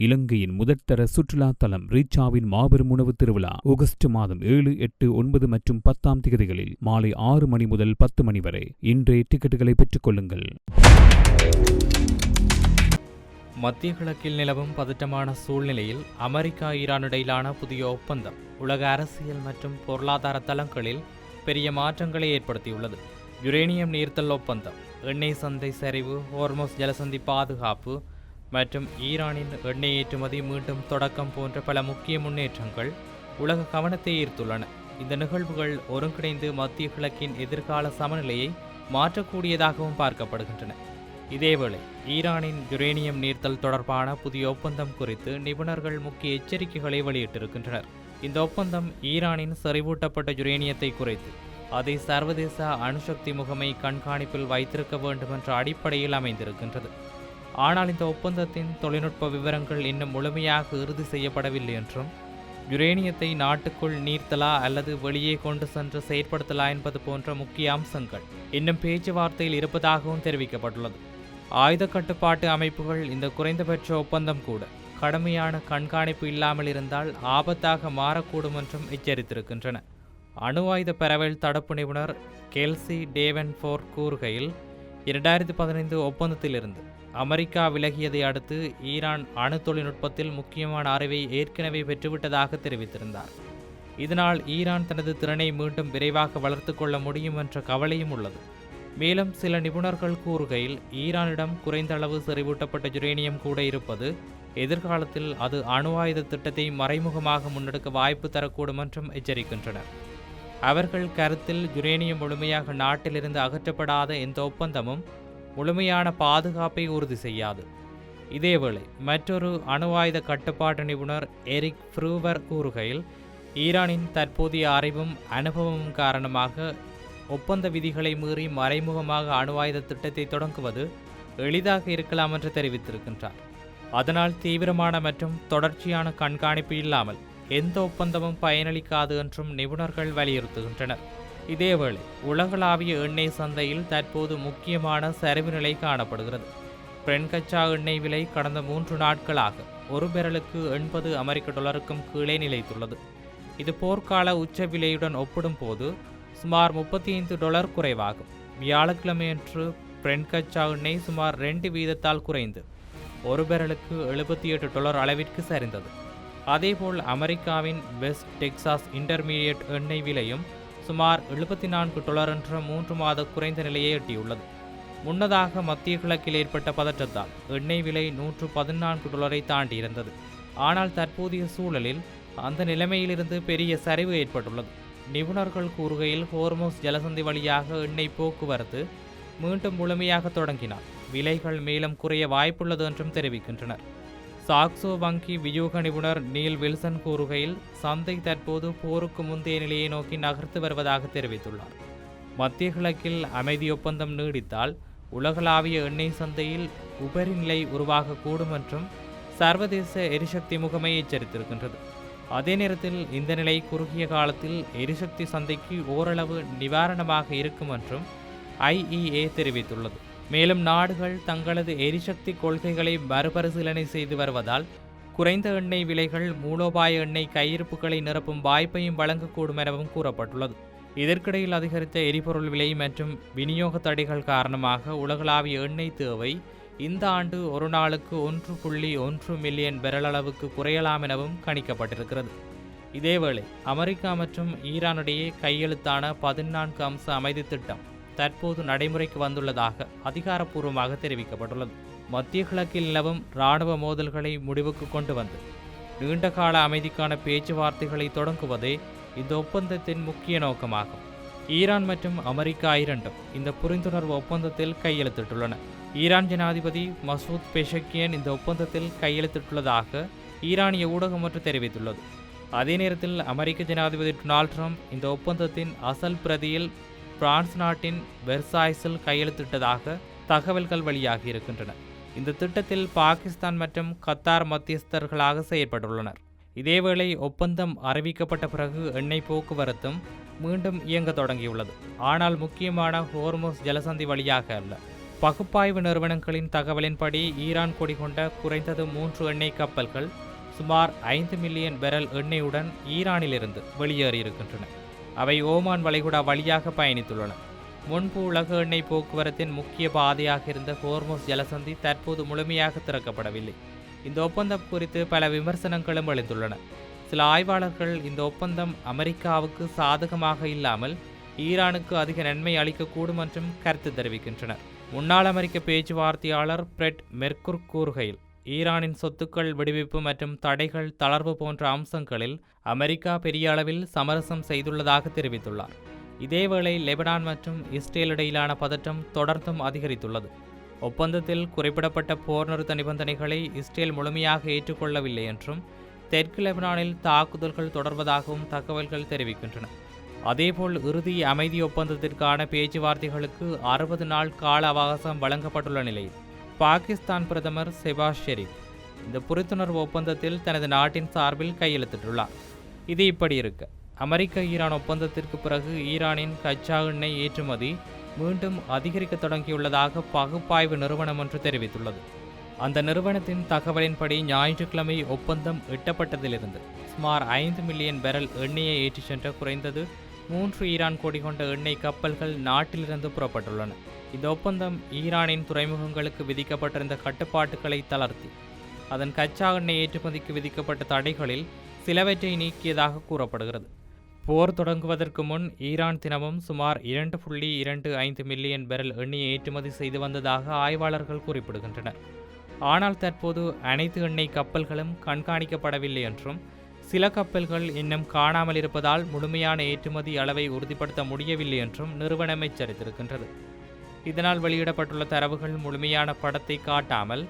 இலங்கையின் முதற்தர சுற்றுலா தலம் ரீச்சாவின் மாபெரும் உணவு திருவிழா ஆகஸ்ட் மாதம் 7, 8, 9 மற்றும் 10ஆம் திகதிகளில் மாலை 6 மணி முதல் 10 மணி வரை. இன்றே டிக்கெட்டுகளை பெற்றுக் கொள்ளுங்கள். மத்திய கிழக்கில் நிலவும் பதட்டமான சூழ்நிலையில் அமெரிக்கா ஈரான் இடையிலான புதிய ஒப்பந்தம் உலக அரசியல் மற்றும் பொருளாதார தளங்களில் பெரிய மாற்றங்களை ஏற்படுத்தியுள்ளது. யுரேனியம் நீர்த்தல் ஒப்பந்தம், எண்ணெய் சந்தை சரிவு, ஹோர்முஸ் ஜலசந்தி பாதுகாப்பு மற்றும் ஈரானின் எண்ணெய் ஏற்றுமதி மீண்டும் தொடக்கம் போன்ற பல முக்கிய முன்னேற்றங்கள் உலக கவனத்தை ஈர்த்துள்ளன. இந்த நிகழ்வுகள் ஒருங்கிணைந்து மத்திய கிழக்கின் எதிர்கால சமநிலையை மாற்றக்கூடியதாகவும் பார்க்கப்படுகின்றன. இதேவேளை ஈரானின் யுரேனியம் நீர்த்தல் தொடர்பான புதிய ஒப்பந்தம் குறித்து நிபுணர்கள் முக்கிய எச்சரிக்கைகளை வெளியிட்டிருக்கின்றனர். இந்த ஒப்பந்தம் ஈரானின் செறிவூட்டப்பட்ட யுரேனியத்தை குறைத்து அதை சர்வதேச அணுசக்தி முகமை கண்காணிப்பில் வைத்திருக்க வேண்டும் என்ற அடிப்படையில் அமைந்திருக்கின்றது. ஆனால் இந்த ஒப்பந்தத்தின் தொழில்நுட்ப விவரங்கள் இன்னும் முழுமையாக இறுதி செய்யப்படவில்லை என்றும், யுரேனியத்தை நாட்டுக்குள் நீர்த்தலா அல்லது வெளியே கொண்டு சென்று செயற்படுத்தலா என்பது போன்ற முக்கிய அம்சங்கள் இன்னும் பேச்சுவார்த்தையில் இருப்பதாகவும் தெரிவிக்கப்பட்டுள்ளது. ஆயுத கட்டுப்பாட்டு அமைப்புகள் இந்த குறைந்தபட்ச ஒப்பந்தம் கூட கடுமையான கண்காணிப்பு இல்லாமல் இருந்தால் ஆபத்தாக மாறக்கூடும் என்றும் எச்சரித்திருக்கின்றன. அணு ஆயுத பரவல் தடுப்பு நிபுணர் கெல்சி டேவன்போர்ட் கூறுகையில், 2015 ஒப்பந்தத்திலிருந்து அமெரிக்கா விலகியதை அடுத்து ஈரான் அணு தொழில்நுட்பத்தில் முக்கியமான அறிவை ஏற்கனவே பெற்றுவிட்டதாக தெரிவித்திருந்தார். இதனால் ஈரான் தனது திறனை மீண்டும் விரைவாக வளர்த்து கொள்ள முடியும் என்ற கவலையும் உள்ளது. மேலும் சில நிபுணர்கள் கூறுகையில், ஈரானிடம் குறைந்த அளவு செறிவூட்டப்பட்ட யுரேனியம் கூட இருப்பது எதிர்காலத்தில் அது அணு ஆயுத திட்டத்தை மறைமுகமாக முன்னெடுக்க வாய்ப்பு தரக்கூடும் என்றும் எச்சரிக்கின்றனர். அவர்கள் கருத்தில் யுரேனியம் முழுமையாக நாட்டிலிருந்து அகற்றப்படாத எந்த ஒப்பந்தமும் முழுமையான பாதுகாப்பை உறுதி செய்யாது. இதேவேளை மற்றொரு அணு ஆயுத கட்டுப்பாட்டு நிபுணர் எரிக் ஃப்ரூவர் கூறுகையில், ஈரானின் தற்போதைய அறிவும் அனுபவமும் காரணமாக ஒப்பந்த விதிகளை மீறி மறைமுகமாக அணு ஆயுத திட்டத்தை தொடங்குவது எளிதாக இருக்கலாம் என்று தெரிவித்திருக்கின்றார். அதனால் தீவிரமான மற்றும் தொடர்ச்சியான கண்காணிப்பு இல்லாமல் எந்த ஒப்பந்தமும் பயனளிக்காது என்றும் நிபுணர்கள் வலியுறுத்துகின்றனர். இதேவேளை உலகளாவிய எண்ணெய் சந்தையில் தற்போது முக்கியமான சரிவு நிலை காணப்படுகிறது. பிரெண்ட் கச்சா எண்ணெய் விலை கடந்த 3 நாட்களாக ஒரு பெரலுக்கு $80 கீழே நிலைத்துள்ளது. இது போர்க்கால உச்ச விலையுடன் ஒப்பிடும் போது சுமார் $35 குறைவாகும். வியாழக்கிழமையன்று பிரெண்ட் கச்சா எண்ணெய் சுமார் 2% குறைந்து ஒரு பெரலுக்கு $78 அளவிற்கு சரிந்தது. அதேபோல் அமெரிக்காவின் வெஸ்ட் டெக்சாஸ் இன்டர்மீடியட் எண்ணெய் விலையும் சுமார் $74 என்ற 3 மாத குறைந்த நிலையை எட்டியுள்ளது. முன்னதாக மத்திய கிழக்கில் ஏற்பட்ட பதற்றத்தால் எண்ணெய் விலை $114 தாண்டியிருந்தது. ஆனால் தற்போதைய சூழலில் அந்த நிலைமையிலிருந்து பெரிய சரிவு ஏற்பட்டுள்ளது. நிபுணர்கள் கூறுகையில், ஹோர்முஸ் ஜலசந்தி வழியாக எண்ணெய் போக்குவரத்து மீண்டும் முழுமையாக தொடங்கினால் விலைகள் மேலும் குறைய வாய்ப்புள்ளது என்றும் தெரிவிக்கின்றனர். சாக்சோ வங்கி வியூக நிபுணர் நீல் வில்சன் கூறுகையில், சந்தை தற்போது போருக்கு முந்தைய நிலையை நோக்கி நகர்த்து வருவதாக தெரிவித்துள்ளார். மத்திய கிழக்கில் அமைதி ஒப்பந்தம் நீடித்தால் உலகளாவிய எண்ணெய் சந்தையில் உபரி நிலை உருவாகக்கூடும் என்றும் சர்வதேச எரிசக்தி முகமை எச்சரித்திருக்கின்றது. அதே நேரத்தில் இந்த நிலை குறுகிய காலத்தில் எரிசக்தி சந்தைக்கு ஓரளவு நிவாரணமாக இருக்கும் என்றும் IEA தெரிவித்துள்ளது. மேலும் நாடுகள் தங்களது எரிசக்தி கொள்கைகளை மறுபரிசீலனை செய்து வருவதால் குறைந்த எண்ணெய் விலைகள் மூலோபாய எண்ணெய் கையிருப்புகளை நிரப்பும் வாய்ப்பையும் வழங்கக்கூடும் எனவும் கூறப்பட்டுள்ளது. இதற்கிடையில் அதிகரித்த எரிபொருள் விலை மற்றும் விநியோக தடைகள் காரணமாக உலகளாவிய எண்ணெய் தேவை இந்த ஆண்டு ஒரு நாளுக்கு 1.1 மில்லியன் பெரல் அளவுக்கு குறையலாம் எனவும் கணிக்கப்பட்டிருக்கிறது. இதேவேளை அமெரிக்கா மற்றும் ஈரானிடையே கையெழுத்தான 14 அம்ச அமைதி திட்டம் தற்போது நடைமுறைக்கு வந்துள்ளதாக அதிகாரப்பூர்வமாக தெரிவிக்கப்பட்டுள்ளது. மத்திய கிழக்கில் நிலவும் இராணுவ மோதல்களை முடிவுக்கு கொண்டு வந்து நீண்டகால அமைதிக்கான பேச்சுவார்த்தைகளை தொடங்குவதே இந்த ஒப்பந்தத்தின் முக்கிய நோக்கமாகும். ஈரான் மற்றும் அமெரிக்கா இரண்டும் இந்த புரிந்துணர்வு ஒப்பந்தத்தில் கையெழுத்திட்டுள்ளன. ஈரான் ஜனாதிபதி மசூத் பெஷக்கியன் இந்த ஒப்பந்தத்தில் கையெழுத்திட்டுள்ளதாக ஈரானிய ஊடகம் ஒன்று தெரிவித்துள்ளது. அதே நேரத்தில் அமெரிக்க ஜனாதிபதி டொனால்ட் ட்ரம்ப் இந்த ஒப்பந்தத்தின் அசல் பிரதியில் பிரான்ஸ் நாட்டின் வெர்சாய்ஸில் கையெழுத்திட்டதாக தகவல்கள் வெளியாகி இருக்கின்றன. இந்த திட்டத்தில் பாகிஸ்தான் மற்றும் கத்தார் மத்தியஸ்தர்களாக செயற்பட்டுள்ளனர். இதேவேளை ஒப்பந்தம் அறிவிக்கப்பட்ட பிறகு எண்ணெய் போக்குவரத்தும் மீண்டும் இயங்க தொடங்கியுள்ளது. ஆனால் முக்கியமான ஹோர்முஸ் ஜலசந்தி வழியாக அல்ல. பகுப்பாய்வு நிறுவனங்களின் தகவலின்படி ஈரான் கொடி கொண்ட குறைந்தது 3 எண்ணெய் கப்பல்கள் சுமார் 5 மில்லியன் பெரல் எண்ணெயுடன் ஈரானிலிருந்து வெளியேறியிருக்கின்றன. அவை ஓமான் வளைகுடா வழியாக பயணித்துள்ளன. முன்பு உலக எண்ணெய் போக்குவரத்தின் முக்கிய பாதையாக இருந்த ஹோர்முஸ் ஜலசந்தி தற்போது முழுமையாக திறக்கப்படவில்லை. இந்த ஒப்பந்தம் குறித்து பல விமர்சனங்களும் எழுந்துள்ளன. சில ஆய்வாளர்கள் இந்த ஒப்பந்தம் அமெரிக்காவுக்கு சாதகமாக இல்லாமல் ஈரானுக்கு அதிக நன்மை அளிக்கக்கூடும் என்றும் கருத்து தெரிவிக்கின்றனர். முன்னாள் அமெரிக்க பேச்சுவார்த்தையாளர் பிரெட் மெர்குர் கூறுகையில், ஈரானின் சொத்துக்கள் விடுவிப்பு மற்றும் தடைகள் தளர்வு போன்ற அம்சங்களில் அமெரிக்கா பெரிய அளவில் சமரசம் செய்துள்ளதாக தெரிவித்துள்ளார். இதேவேளை லெபனான் மற்றும் இஸ்ரேல் இடையிலான பதற்றம் தொடர்ந்தும் அதிகரித்துள்ளது. ஒப்பந்தத்தில் குறிப்பிடப்பட்ட போர் நிறுத்த நிபந்தனைகளை இஸ்ரேல் முழுமையாக ஏற்றுக்கொள்ளவில்லை என்றும் தெற்கு லெபனானில் தாக்குதல்கள் தொடர்வதாகவும் தகவல்கள் தெரிவிக்கின்றன. அதேபோல் இறுதி அமைதி ஒப்பந்தத்திற்கான பேச்சுவார்த்தைகளுக்கு 60 நாள் கால அவகாசம் வழங்கப்பட்டுள்ள நிலையில் பாகிஸ்தான் பிரதமர் ஷெபாஸ் ஷெரீப் இந்த புரிந்துணர்வு ஒப்பந்தத்தில் தனது நாட்டின் சார்பில் கையெழுத்திட்டுள்ளார். இது இப்படி இருக்க, அமெரிக்க ஈரான் ஒப்பந்தத்திற்கு பிறகு ஈரானின் கச்சா எண்ணெய் ஏற்றுமதி மீண்டும் அதிகரிக்க தொடங்கியுள்ளதாக பகுப்பாய்வு நிறுவனம் ஒன்று தெரிவித்துள்ளது. அந்த நிறுவனத்தின் தகவலின்படி ஞாயிற்றுக்கிழமை ஒப்பந்தம் எட்டப்பட்டதிலிருந்து சுமார் 5 மில்லியன் பெரல் எண்ணெயை ஏற்றிச் சென்ற குறைந்தது 3 ஈரான் கொடி கொண்ட எண்ணெய் கப்பல்கள் நாட்டிலிருந்து புறப்பட்டுள்ளன. இந்த ஒப்பந்தம் ஈரானின் துறைமுகங்களுக்கு விதிக்கப்பட்டிருந்த கட்டுப்பாட்டுகளை தளர்த்தி அதன் கச்சா எண்ணெய் ஏற்றுமதிக்கு விதிக்கப்பட்ட தடைகளில் சிலவற்றை நீக்கியதாக கூறப்படுகிறது. போர் தொடங்குவதற்கு முன் ஈரான் தினமும் சுமார் 2.25 மில்லியன் பெரல் எண்ணெயை ஏற்றுமதி செய்து வந்ததாக ஆய்வாளர்கள் குறிப்பிடுகின்றனர். ஆனால் தற்போது அனைத்து எண்ணெய் கப்பல்களும் கண்காணிக்கப்படவில்லை என்றும் சில கப்பல்கள் இன்னும் காணாமல் இருப்பதால் முழுமையான ஏற்றுமதி அளவை உறுதிப்படுத்த முடியவில்லை என்றும் நிறுவனம் எச்சரித்திருக்கின்றது. இதனால் வெளியிடப்பட்டுள்ள தரவுகள் முழுமையான படத்தை காட்டாமல்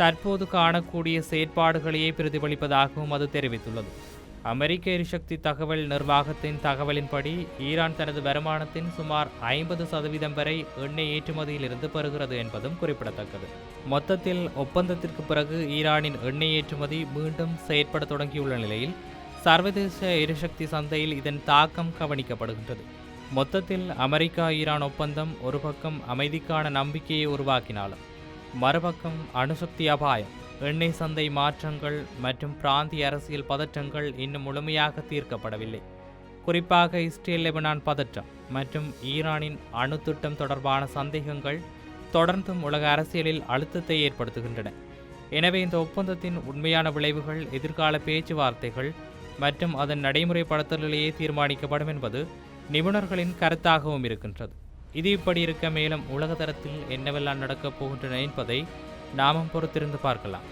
தற்போது காணக்கூடிய செயற்பாடுகளையே பிரதிபலிப்பதாகவும் அது தெரிவித்துள்ளது. அமெரிக்க எரிசக்தி தகவல் நிர்வாகத்தின் தகவலின்படி ஈரான் தனது வருமானத்தின் சுமார் 50% வரை எண்ணெய் ஏற்றுமதியிலிருந்து பெறுகிறது என்பதும் குறிப்பிடத்தக்கது. மொத்தத்தில் ஒப்பந்தத்திற்கு பிறகு ஈரானின் எண்ணெய் ஏற்றுமதி மீண்டும் செயற்பட தொடங்கியுள்ள நிலையில் சர்வதேச எரிசக்தி சந்தையில் இதன் தாக்கம் கவனிக்கப்படுகின்றது. மொத்தத்தில் அமெரிக்கா ஈரான் ஒப்பந்தம் ஒரு பக்கம் அமைதிக்கான நம்பிக்கையை உருவாக்கினாலும் மறுபக்கம் அணுசக்தி அபாயம், எண்ணெய் சந்தை மாற்றங்கள் மற்றும் பிராந்திய அரசியல் பதற்றங்கள் இன்னும் முழுமையாக தீர்க்கப்படவில்லை. குறிப்பாக இஸ்ரேல் லெபனான் பதற்றம் மற்றும் ஈரானின் அணு திட்டம் தொடர்பான சந்தேகங்கள் தொடர்ந்தும் உலக அரசியலில் அழுத்தத்தை ஏற்படுத்துகின்றன. எனவே இந்த ஒப்பந்தத்தின் உண்மையான விளைவுகள் எதிர்கால பேச்சுவார்த்தைகள் மற்றும் அதன் நடைமுறைப்படுத்தலிலேயே தீர்மானிக்கப்படும் என்பது நிபுணர்களின் கருத்தாகவும் இருக்கின்றது. இது இப்படி இருக்க மேலும் உலக தரத்தில் என்னவெல்லாம் நடக்கப் போகின்றன என்பதை நாமும் பொறுத்திருந்து பார்க்கலாம்.